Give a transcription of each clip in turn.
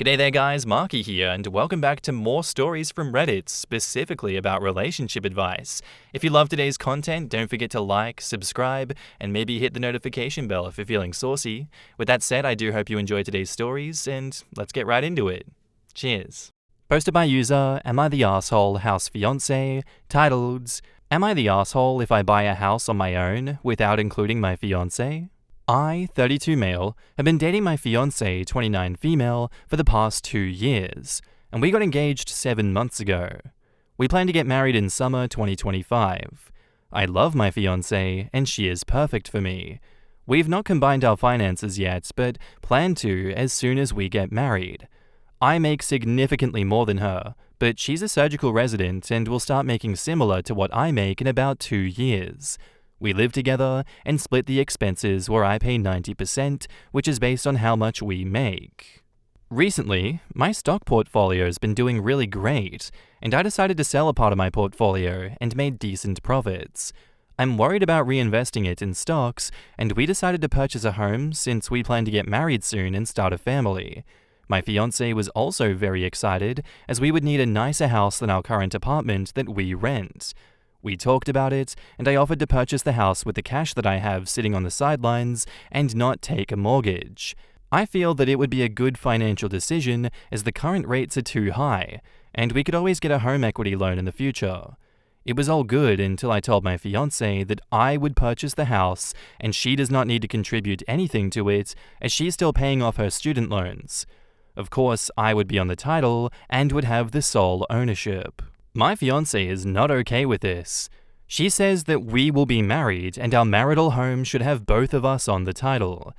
G'day there guys, Markee here, and welcome back to more stories from Reddit, specifically about relationship advice. If you love today's content, don't forget to like, subscribe, and maybe hit the notification bell if you're feeling saucy. With that said, I do hope you enjoy today's stories, and let's get right into it. Cheers. Posted by user, Am I the Asshole House Fiancee, titled, Am I the asshole if I buy a house on my own without including my fiancé? I, 32 male, have been dating my fiancée, 29 female, for the past 2 years, and we got engaged 7 months ago. We plan to get married in summer 2025. I love my fiancée, and she is perfect for me. We've not combined our finances yet, but plan to as soon as we get married. I make significantly more than her, but she's a surgical resident and will start making similar to what I make in about 2 years. We live together and split the expenses where I pay 90%, which is based on how much we make. Recently, my stock portfolio has been doing really great, and I decided to sell a part of my portfolio and made decent profits. I'm worried about reinvesting it in stocks, and we decided to purchase a home since we plan to get married soon and start a family. My fiancé was also very excited, as we would need a nicer house than our current apartment that we rent. We talked about it, and I offered to purchase the house with the cash that I have sitting on the sidelines and not take a mortgage. I feel that it would be a good financial decision as the current rates are too high, and we could always get a home equity loan in the future. It was all good until I told my fiancé that I would purchase the house and she does not need to contribute anything to it as she's still paying off her student loans. Of course, I would be on the title and would have the sole ownership. My fiancé is not okay with this. She says that we will be married and our marital home should have both of us on the title.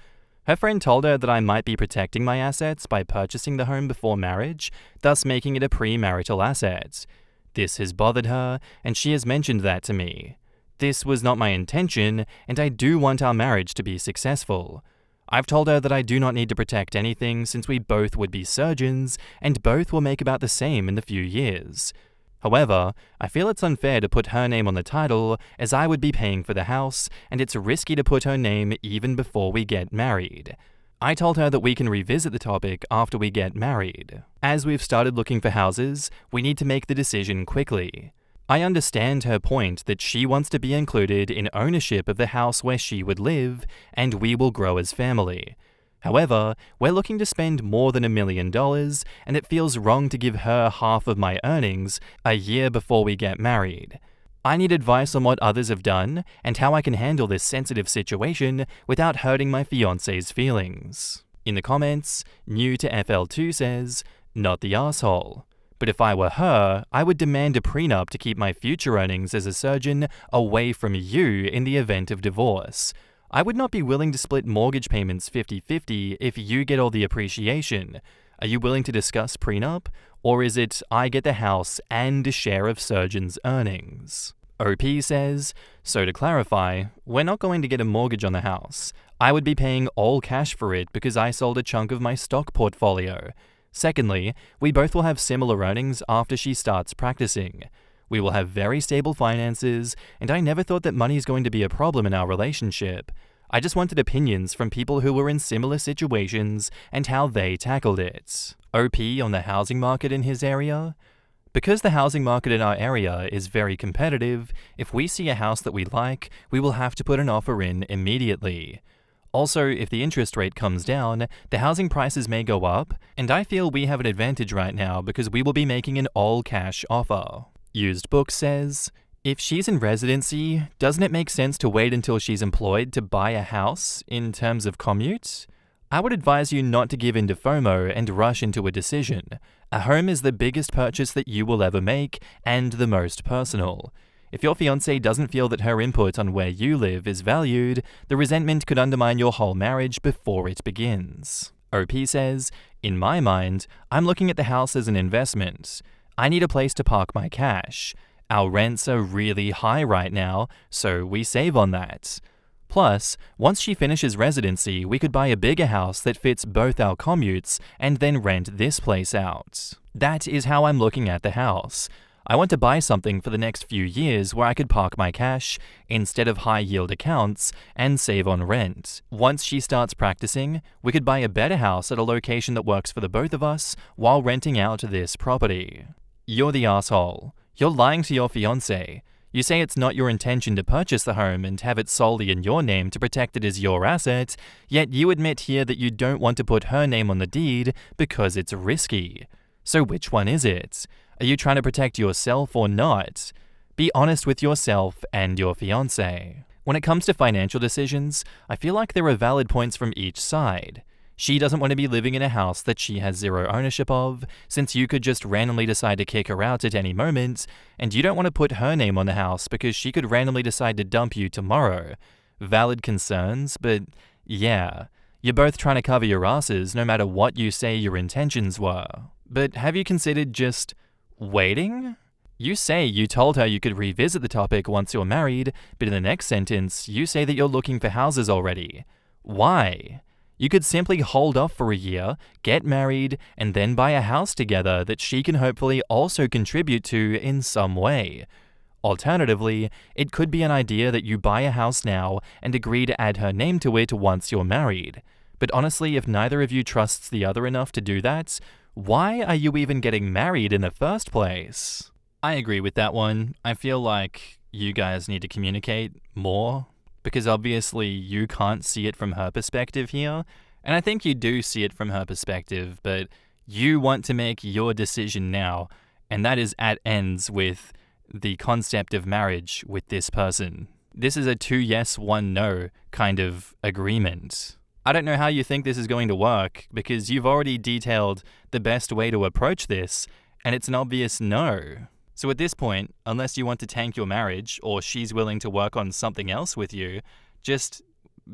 Her friend told her that I might be protecting my assets by purchasing the home before marriage, thus making it a pre-marital asset. This has bothered her, and she has mentioned that to me. This was not my intention, and I do want our marriage to be successful. I've told her that I do not need to protect anything since we both would be surgeons, and both will make about the same in the few years. However, I feel it's unfair to put her name on the title as I would be paying for the house, and it's risky to put her name even before we get married. I told her that we can revisit the topic after we get married. As we've started looking for houses, we need to make the decision quickly. I understand her point that she wants to be included in ownership of the house where she would live, and we will grow as family. However, we're looking to spend more than $1 million, and it feels wrong to give her half of my earnings a year before we get married. I need advice on what others have done and how I can handle this sensitive situation without hurting my fiancé's feelings. In the comments, New to FL2 says, Not the asshole. But if I were her, I would demand a prenup to keep my future earnings as a surgeon away from you in the event of divorce. I would not be willing to split mortgage payments 50-50 if you get all the appreciation. Are you willing to discuss prenup? Or is it, I get the house and a share of surgeon's earnings? OP says, So to clarify, we're not going to get a mortgage on the house. I would be paying all cash for it because I sold a chunk of my stock portfolio. Secondly, we both will have similar earnings after she starts practicing. We will have very stable finances, and I never thought that money is going to be a problem in our relationship. I just wanted opinions from people who were in similar situations and how they tackled it. OP on the housing market in his area? Because the housing market in our area is very competitive, if we see a house that we like, we will have to put an offer in immediately. Also, if the interest rate comes down, the housing prices may go up, and I feel we have an advantage right now because we will be making an all-cash offer. Used Book says, If she's in residency, doesn't it make sense to wait until she's employed to buy a house in terms of commute? I would advise you not to give in to FOMO and rush into a decision. A home is the biggest purchase that you will ever make and the most personal. If your fiancé doesn't feel that her input on where you live is valued, the resentment could undermine your whole marriage before it begins. OP says, In my mind, I'm looking at the house as an investment. I need a place to park my cash. Our rents are really high right now, so we save on that. Plus, once she finishes residency, we could buy a bigger house that fits both our commutes and then rent this place out. That is how I'm looking at the house. I want to buy something for the next few years where I could park my cash instead of high-yield accounts and save on rent. Once she starts practicing, we could buy a better house at a location that works for the both of us while renting out this property. You're the asshole. You're lying to your fiancé. You say it's not your intention to purchase the home and have it solely in your name to protect it as your asset, yet you admit here that you don't want to put her name on the deed because it's risky. So which one is it? Are you trying to protect yourself or not? Be honest with yourself and your fiancé. When it comes to financial decisions, I feel like there are valid points from each side. She doesn't want to be living in a house that she has zero ownership of, since you could just randomly decide to kick her out at any moment, and you don't want to put her name on the house because she could randomly decide to dump you tomorrow. Valid concerns, but yeah, you're both trying to cover your asses no matter what you say your intentions were. But have you considered just waiting? You say you told her you could revisit the topic once you're married, but in the next sentence, you say that you're looking for houses already. Why? You could simply hold off for a year, get married, and then buy a house together that she can hopefully also contribute to in some way. Alternatively, it could be an idea that you buy a house now and agree to add her name to it once you're married. But honestly, if neither of you trusts the other enough to do that, why are you even getting married in the first place? I agree with that one. I feel like you guys need to communicate more, because obviously you can't see it from her perspective here, and I think you do see it from her perspective, but you want to make your decision now, and that is at ends with the concept of marriage with this person. This is a 2 yes, 1 no kind of agreement. I don't know how you think this is going to work, because you've already detailed the best way to approach this, and it's an obvious no. So at this point, unless you want to tank your marriage, or she's willing to work on something else with you, just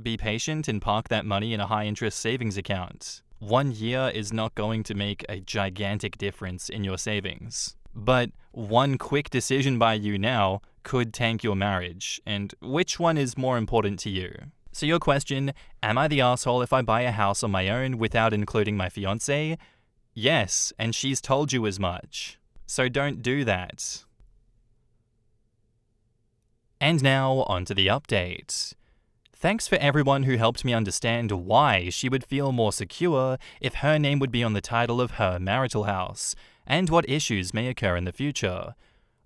be patient and park that money in a high-interest savings account. 1 year is not going to make a gigantic difference in your savings. But one quick decision by you now could tank your marriage, and which one is more important to you? So your question, am I the asshole if I buy a house on my own without including my fiancé? Yes, and she's told you as much. So don't do that. And now, onto the update. Thanks for everyone who helped me understand why she would feel more secure if her name would be on the title of her marital house, and what issues may occur in the future.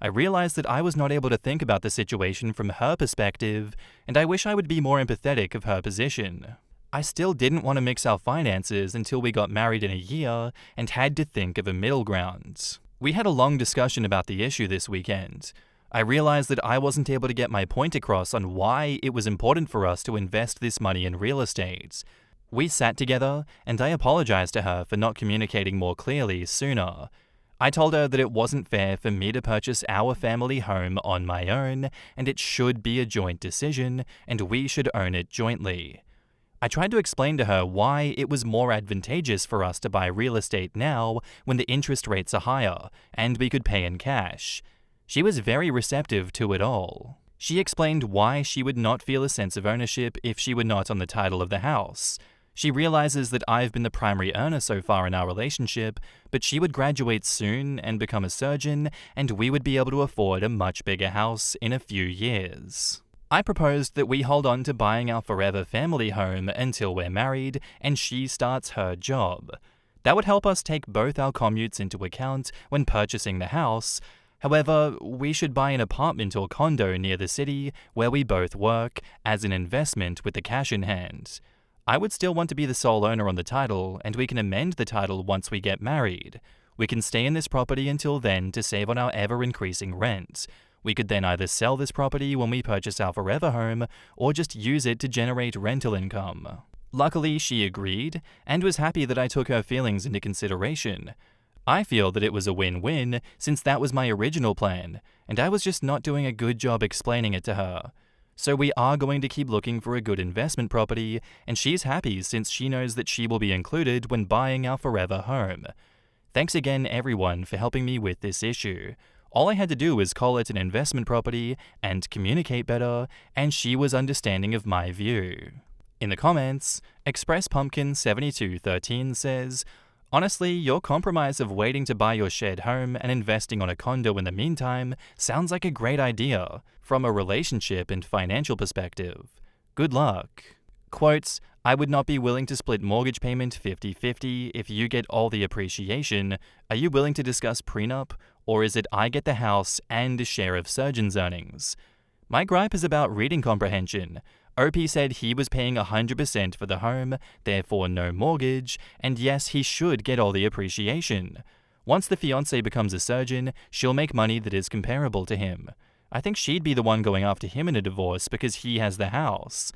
I realized that I was not able to think about the situation from her perspective, and I wish I would be more empathetic of her position. I still didn't want to mix our finances until we got married in a year and had to think of a middle ground. We had a long discussion about the issue this weekend. I realized that I wasn't able to get my point across on why it was important for us to invest this money in real estate. We sat together, and I apologized to her for not communicating more clearly sooner. I told her that it wasn't fair for me to purchase our family home on my own, and it should be a joint decision, and we should own it jointly. I tried to explain to her why it was more advantageous for us to buy real estate now when the interest rates are higher, and we could pay in cash. She was very receptive to it all. She explained why she would not feel a sense of ownership if she were not on the title of the house. She realizes that I've been the primary earner so far in our relationship, but she would graduate soon and become a surgeon, and we would be able to afford a much bigger house in a few years. I proposed that we hold on to buying our forever family home until we're married and she starts her job. That would help us take both our commutes into account when purchasing the house. However, we should buy an apartment or condo near the city where we both work as an investment with the cash in hand. I would still want to be the sole owner on the title, and we can amend the title once we get married. We can stay in this property until then to save on our ever-increasing rent. We could then either sell this property when we purchase our forever home, or just use it to generate rental income. Luckily, she agreed, and was happy that I took her feelings into consideration. I feel that it was a win-win, since that was my original plan, and I was just not doing a good job explaining it to her. So we are going to keep looking for a good investment property, and she's happy since she knows that she will be included when buying our forever home. Thanks again, everyone, for helping me with this issue. All I had to do was call it an investment property and communicate better, and she was understanding of my view. In the comments, ExpressPumpkin7213 says, Honestly, your compromise of waiting to buy your shared home and investing on a condo in the meantime sounds like a great idea from a relationship and financial perspective. Good luck. Quotes, I would not be willing to split mortgage payment 50-50 if you get all the appreciation. Are you willing to discuss prenup? Or is it I get the house and a share of surgeon's earnings? My gripe is about reading comprehension. OP said he was paying 100% for the home, therefore no mortgage, and yes, he should get all the appreciation. Once the fiancée becomes a surgeon, she'll make money that is comparable to him. I think she'd be the one going after him in a divorce because he has the house.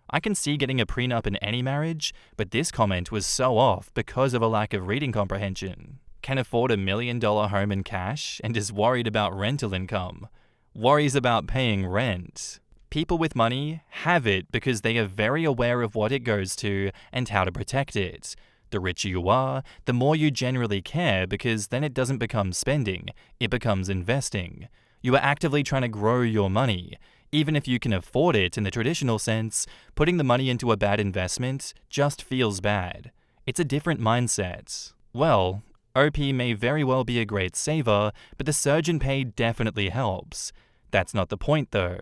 I can see getting a prenup in any marriage, but this comment was so off because of a lack of reading comprehension. Can afford $1 million home in cash and is worried about rental income. Worries about paying rent. People with money have it because they are very aware of what it goes to and how to protect it. The richer you are, the more you generally care because then it doesn't become spending, it becomes investing. You are actively trying to grow your money. Even if you can afford it in the traditional sense, putting the money into a bad investment just feels bad. It's a different mindset. Well, OP may very well be a great saver, but the surgeon pay definitely helps. That's not the point though.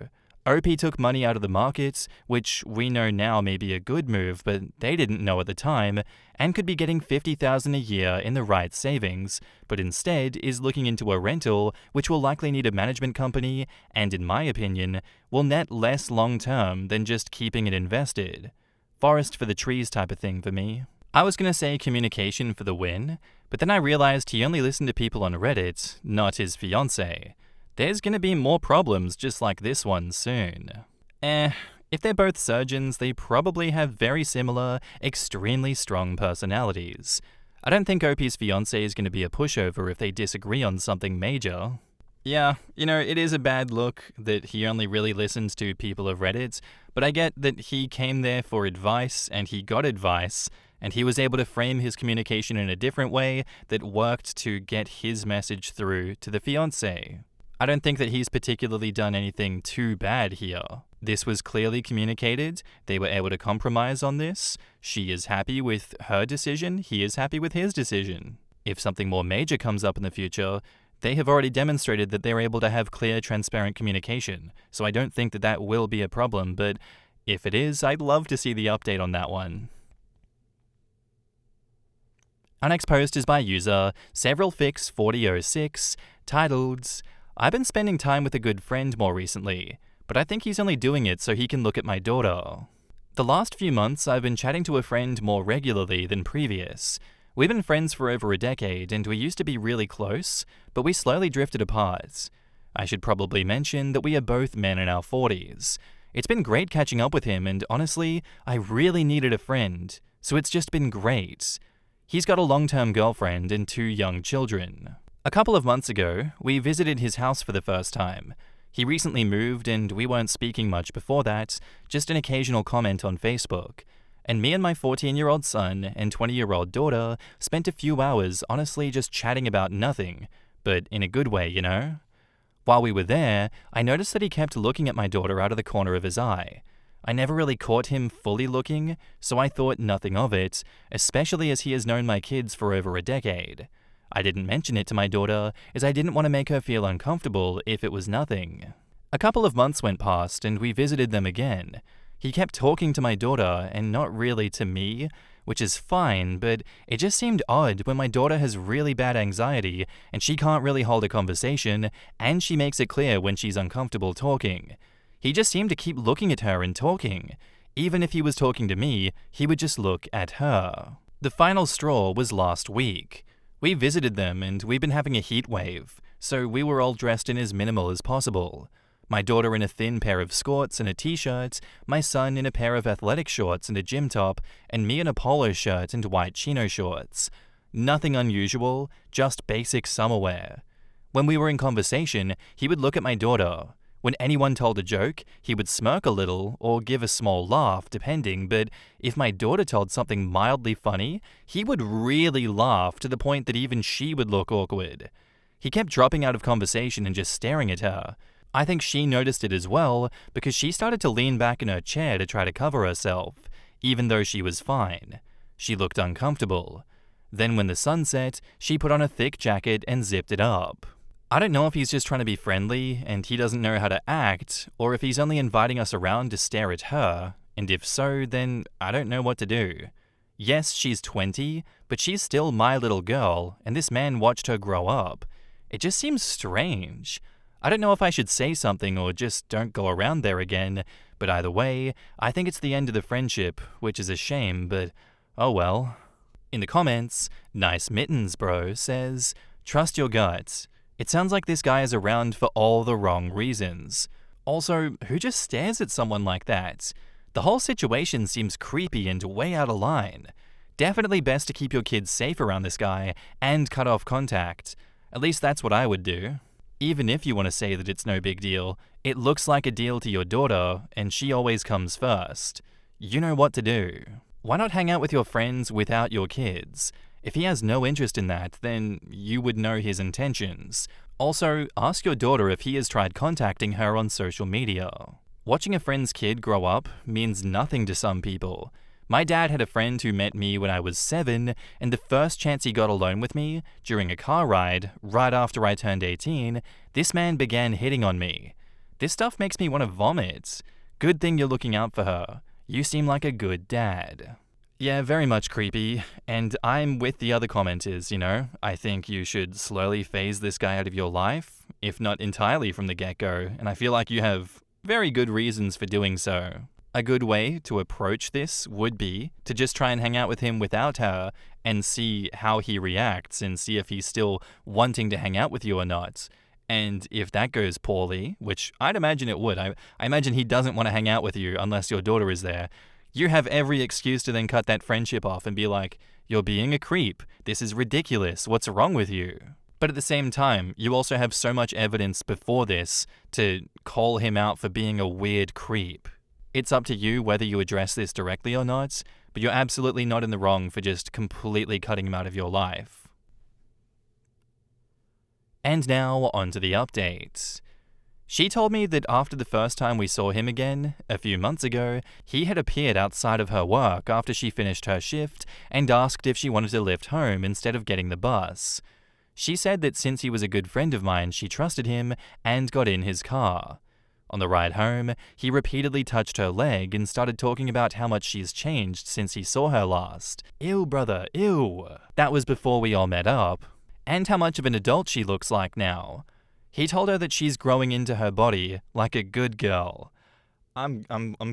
OP took money out of the market, which we know now may be a good move, but they didn't know at the time, and could be getting $50,000 a year in the right savings, but instead is looking into a rental, which will likely need a management company, and in my opinion, will net less long-term than just keeping it invested. Forest for the trees type of thing for me. I was gonna say communication for the win, but then I realized he only listened to people on Reddit, not his fiancée. There's gonna be more problems just like this one soon. If they're both surgeons, they probably have very similar, extremely strong personalities. I don't think OP's fiancée is gonna be a pushover if they disagree on something major. Yeah, it is a bad look that he only really listens to people of Reddit, but I get that he came there for advice and he got advice, and he was able to frame his communication in a different way that worked to get his message through to the fiancée. I don't think that he's particularly done anything too bad here. This was clearly communicated, they were able to compromise on this, she is happy with her decision, he is happy with his decision. If something more major comes up in the future, they have already demonstrated that they're able to have clear, transparent communication, so I don't think that that will be a problem, but if it is, I'd love to see the update on that one. Our next post is by user SeveralFix4006, titled, I've been spending time with a good friend more recently, but I think he's only doing it so he can look at my daughter. The last few months I've been chatting to a friend more regularly than previous. We've been friends for over a decade and we used to be really close, but we slowly drifted apart. I should probably mention that we are both men in our 40s. It's been great catching up with him and honestly, I really needed a friend, so it's just been great. He's got a long-term girlfriend and 2 young children. A couple of months ago, we visited his house for the first time. He recently moved and we weren't speaking much before that, just an occasional comment on Facebook. And me and my 14-year-old son and 20-year-old daughter spent a few hours honestly just chatting about nothing, but in a good way, While we were there, I noticed that he kept looking at my daughter out of the corner of his eye. I never really caught him fully looking, so I thought nothing of it, especially as he has known my kids for over a decade. I didn't mention it to my daughter, as I didn't want to make her feel uncomfortable if it was nothing. A couple of months went past and we visited them again. He kept talking to my daughter and not really to me, which is fine, but it just seemed odd when my daughter has really bad anxiety and she can't really hold a conversation, and she makes it clear when she's uncomfortable talking. He just seemed to keep looking at her and talking. Even if he was talking to me, he would just look at her. The final straw was last week. We visited them and we've been having a heat wave, so we were all dressed in as minimal as possible. My daughter in a thin pair of skirts and a t-shirt, my son in a pair of athletic shorts and a gym top, and me in a polo shirt and white chino shorts. Nothing unusual, just basic summer wear. When we were in conversation, he would look at my daughter. When anyone told a joke, he would smirk a little or give a small laugh, depending, but if my daughter told something mildly funny, he would really laugh to the point that even she would look awkward. He kept dropping out of conversation and just staring at her. I think she noticed it as well because she started to lean back in her chair to try to cover herself, even though she was fine. She looked uncomfortable. Then when the sun set, she put on a thick jacket and zipped it up. I don't know if he's just trying to be friendly and he doesn't know how to act, or if he's only inviting us around to stare at her, and if so, then I don't know what to do. Yes, she's 20, but she's still my little girl, and this man watched her grow up. It just seems strange. I don't know if I should say something or just don't go around there again, but either way, I think it's the end of the friendship, which is a shame, but oh well. In the comments, Nice Mittens Bro says, "Trust your gut. It sounds like this guy is around for all the wrong reasons. Also, who just stares at someone like that? The whole situation seems creepy and way out of line. Definitely best to keep your kids safe around this guy and cut off contact. At least that's what I would do. Even if you want to say that it's no big deal, it looks like a deal to your daughter, and she always comes first. You know what to do. Why not hang out with your friends without your kids? If he has no interest in that, then you would know his intentions. Also, ask your daughter if he has tried contacting her on social media. Watching a friend's kid grow up means nothing to some people. My dad had a friend who met me when I was 7, and the first chance he got alone with me, during a car ride, right after I turned 18, this man began hitting on me. This stuff makes me want to vomit. Good thing you're looking out for her. You seem like a good dad." Yeah, very much creepy, and I'm with the other commenters, you know. I think you should slowly phase this guy out of your life, if not entirely from the get-go, and I feel like you have very good reasons for doing so. A good way to approach this would be to just try and hang out with him without her and see how he reacts and see if he's still wanting to hang out with you or not. And if that goes poorly, which I'd imagine it would, I imagine he doesn't want to hang out with you unless your daughter is there, you have every excuse to then cut that friendship off and be like, "You're being a creep. This is ridiculous. What's wrong with you?" But at the same time, you also have so much evidence before this to call him out for being a weird creep. It's up to you whether you address this directly or not, but you're absolutely not in the wrong for just completely cutting him out of your life. And now, on to the update. She told me that after the first time we saw him again, a few months ago, he had appeared outside of her work after she finished her shift and asked if she wanted to lift home instead of getting the bus. She said that since he was a good friend of mine, she trusted him and got in his car. On the ride home, he repeatedly touched her leg and started talking about how much she's changed since he saw her last. Ew, brother, ew. That was before we all met up. And how much of an adult she looks like now. He told her that she's growing into her body like a good girl. I'm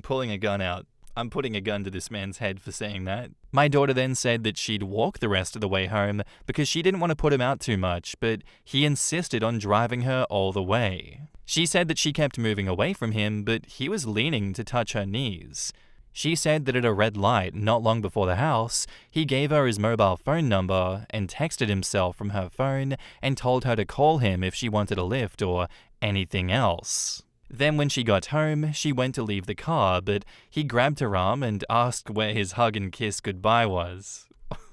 pulling a gun out. I'm putting a gun to this man's head for saying that. My daughter then said that she'd walk the rest of the way home because she didn't want to put him out too much, but he insisted on driving her all the way. She said that she kept moving away from him, but he was leaning to touch her knees. She said that at a red light not long before the house, he gave her his mobile phone number and texted himself from her phone and told her to call him if she wanted a lift or anything else. Then when she got home, she went to leave the car, but he grabbed her arm and asked where his hug and kiss goodbye was.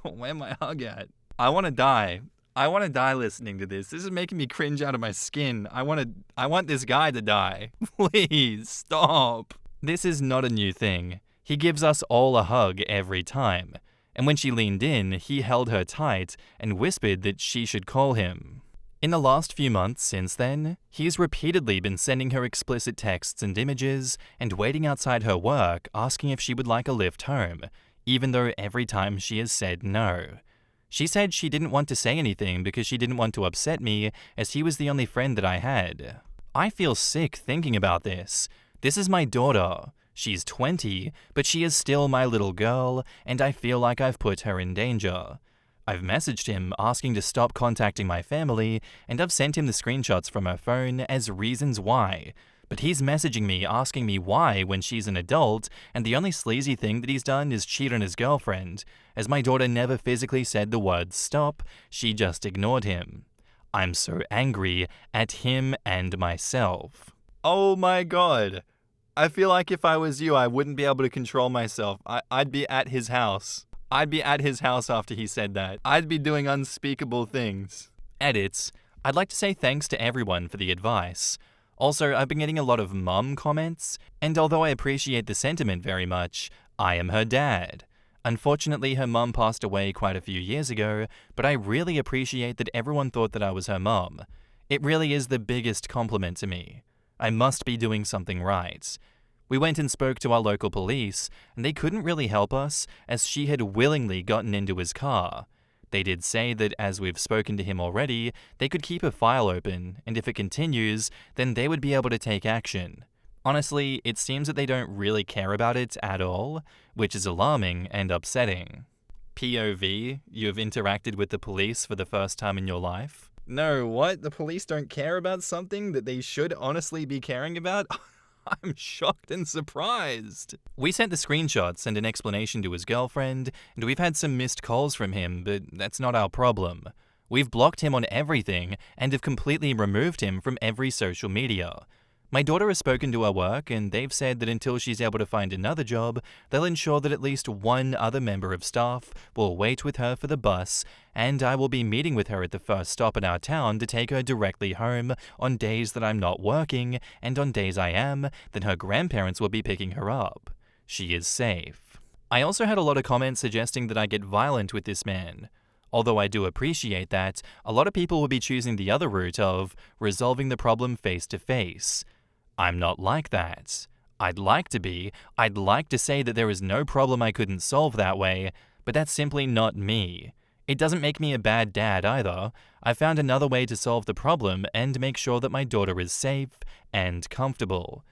Where my hug at? I want to die. I want to die listening to this. This is making me cringe out of my skin. I want this guy to die. Please, stop. This is not a new thing. He gives us all a hug every time, and when she leaned in, he held her tight and whispered that she should call him. In the last few months since then, he's repeatedly been sending her explicit texts and images and waiting outside her work asking if she would like a lift home, even though every time she has said no. She said she didn't want to say anything because she didn't want to upset me as he was the only friend that I had. I feel sick thinking about this. This is my daughter. She's 20, but she is still my little girl, and I feel like I've put her in danger. I've messaged him asking to stop contacting my family, and I've sent him the screenshots from her phone as reasons why. But he's messaging me asking me why when she's an adult, and the only sleazy thing that he's done is cheat on his girlfriend. As my daughter never physically said the word stop, she just ignored him. I'm so angry at him and myself. Oh my god. I feel like if I was you, I wouldn't be able to control myself. I'd be at his house. I'd be at his house after he said that. I'd be doing unspeakable things. Edits. I'd like to say thanks to everyone for the advice. Also, I've been getting a lot of mum comments, and although I appreciate the sentiment very much, I am her dad. Unfortunately, her mum passed away quite a few years ago, but I really appreciate that everyone thought that I was her mum. It really is the biggest compliment to me. I must be doing something right. We went and spoke to our local police, and they couldn't really help us, as she had willingly gotten into his car. They did say that as we've spoken to him already, they could keep a file open, and if it continues, then they would be able to take action. Honestly, it seems that they don't really care about it at all, which is alarming and upsetting. POV, you have interacted with the police for the first time in your life? No, what? The police don't care about something that they should honestly be caring about? I'm shocked and surprised. We sent the screenshots and an explanation to his girlfriend, and we've had some missed calls from him, but that's not our problem. We've blocked him on everything and have completely removed him from every social media. My daughter has spoken to her work, and they've said that until she's able to find another job, they'll ensure that at least one other member of staff will wait with her for the bus, and I will be meeting with her at the first stop in our town to take her directly home on days that I'm not working, and on days I am, then her grandparents will be picking her up. She is safe. I also had a lot of comments suggesting that I get violent with this man. Although I do appreciate that, a lot of people will be choosing the other route of resolving the problem face to face. I'm not like that. I'd like to be. I'd like to say that there is no problem I couldn't solve that way, but that's simply not me. It doesn't make me a bad dad either. I found another way to solve the problem and make sure that my daughter is safe and comfortable.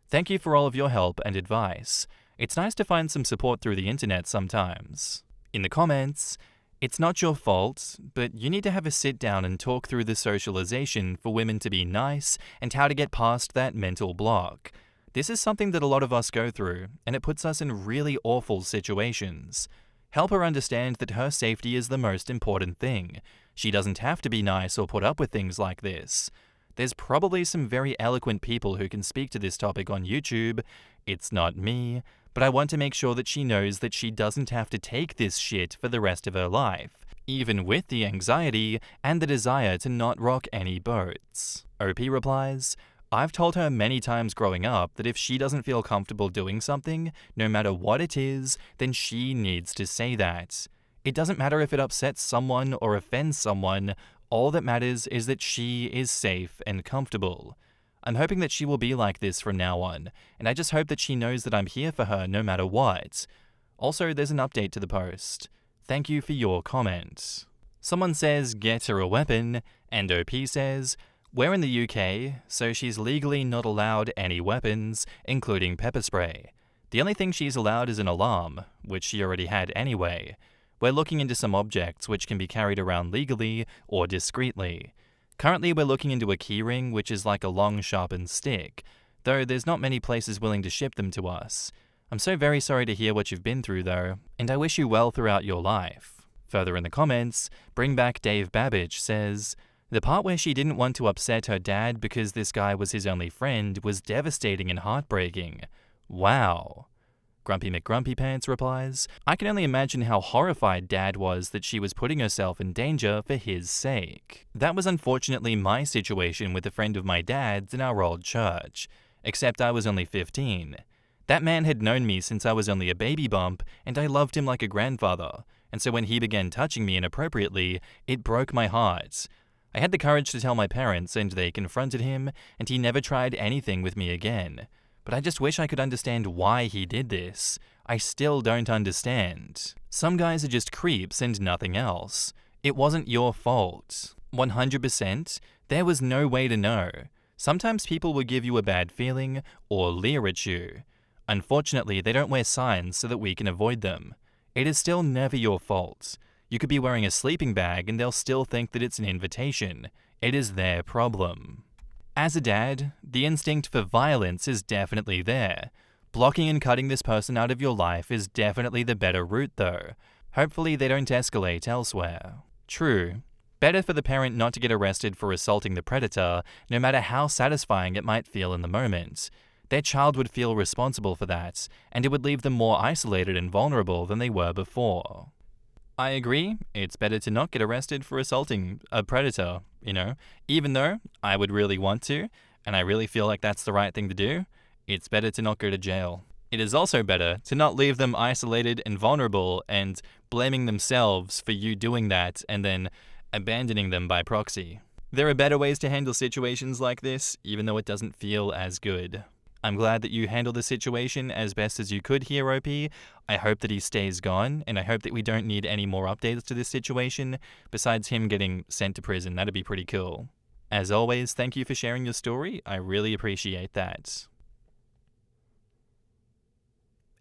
Thank you for all of your help and advice. It's nice to find some support through the internet sometimes. In the comments, it's not your fault, but you need to have a sit down and talk through the socialization for women to be nice and how to get past that mental block. This is something that a lot of us go through, and it puts us in really awful situations. Help her understand that her safety is the most important thing. She doesn't have to be nice or put up with things like this. There's probably some very eloquent people who can speak to this topic on YouTube. It's not me. But I want to make sure that she knows that she doesn't have to take this shit for the rest of her life, even with the anxiety and the desire to not rock any boats. OP replies, I've told her many times growing up that if she doesn't feel comfortable doing something, no matter what it is, then she needs to say that. It doesn't matter if it upsets someone or offends someone, all that matters is that she is safe and comfortable. I'm hoping that she will be like this from now on, and I just hope that she knows that I'm here for her no matter what. Also, there's an update to the post. Thank you for your comment. Someone says, get her a weapon, and OP says, we're in the UK, so she's legally not allowed any weapons, including pepper spray. The only thing she's allowed is an alarm, which she already had anyway. We're looking into some objects which can be carried around legally or discreetly. Currently, we're looking into a keyring, which is like a long, sharpened stick, though there's not many places willing to ship them to us. I'm so very sorry to hear what you've been through, though, and I wish you well throughout your life. Further in the comments, Bring Back Dave Babbage says, the part where she didn't want to upset her dad because this guy was his only friend was devastating and heartbreaking. Wow. Grumpy McGrumpyPants replies, I can only imagine how horrified Dad was that she was putting herself in danger for his sake. That was unfortunately my situation with a friend of my dad's in our old church, except I was only 15. That man had known me since I was only a baby bump, and I loved him like a grandfather, and so when he began touching me inappropriately, it broke my heart. I had the courage to tell my parents, and they confronted him, and he never tried anything with me again. But I just wish I could understand why he did this. I still don't understand. Some guys are just creeps and nothing else. It wasn't your fault. 100%, there was no way to know. Sometimes people will give you a bad feeling or leer at you. Unfortunately, they don't wear signs so that we can avoid them. It is still never your fault. You could be wearing a sleeping bag and they'll still think that it's an invitation. It is their problem. As a dad, the instinct for violence is definitely there. Blocking and cutting this person out of your life is definitely the better route though. Hopefully they don't escalate elsewhere. True. Better for the parent not to get arrested for assaulting the predator, no matter how satisfying it might feel in the moment. Their child would feel responsible for that, and it would leave them more isolated and vulnerable than they were before. I agree, it's better to not get arrested for assaulting a predator, even though I would really want to, and I really feel like that's the right thing to do, it's better to not go to jail. It is also better to not leave them isolated and vulnerable and blaming themselves for you doing that and then abandoning them by proxy. There are better ways to handle situations like this, even though it doesn't feel as good. I'm glad that you handled the situation as best as you could here, OP. I hope that he stays gone, and I hope that we don't need any more updates to this situation, besides him getting sent to prison. That'd be pretty cool. As always, thank you for sharing your story. I really appreciate that.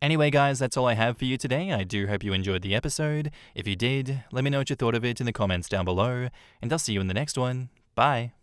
Anyway, guys, that's all I have for you today. I do hope you enjoyed the episode. If you did, let me know what you thought of it in the comments down below, and I'll see you in the next one. Bye.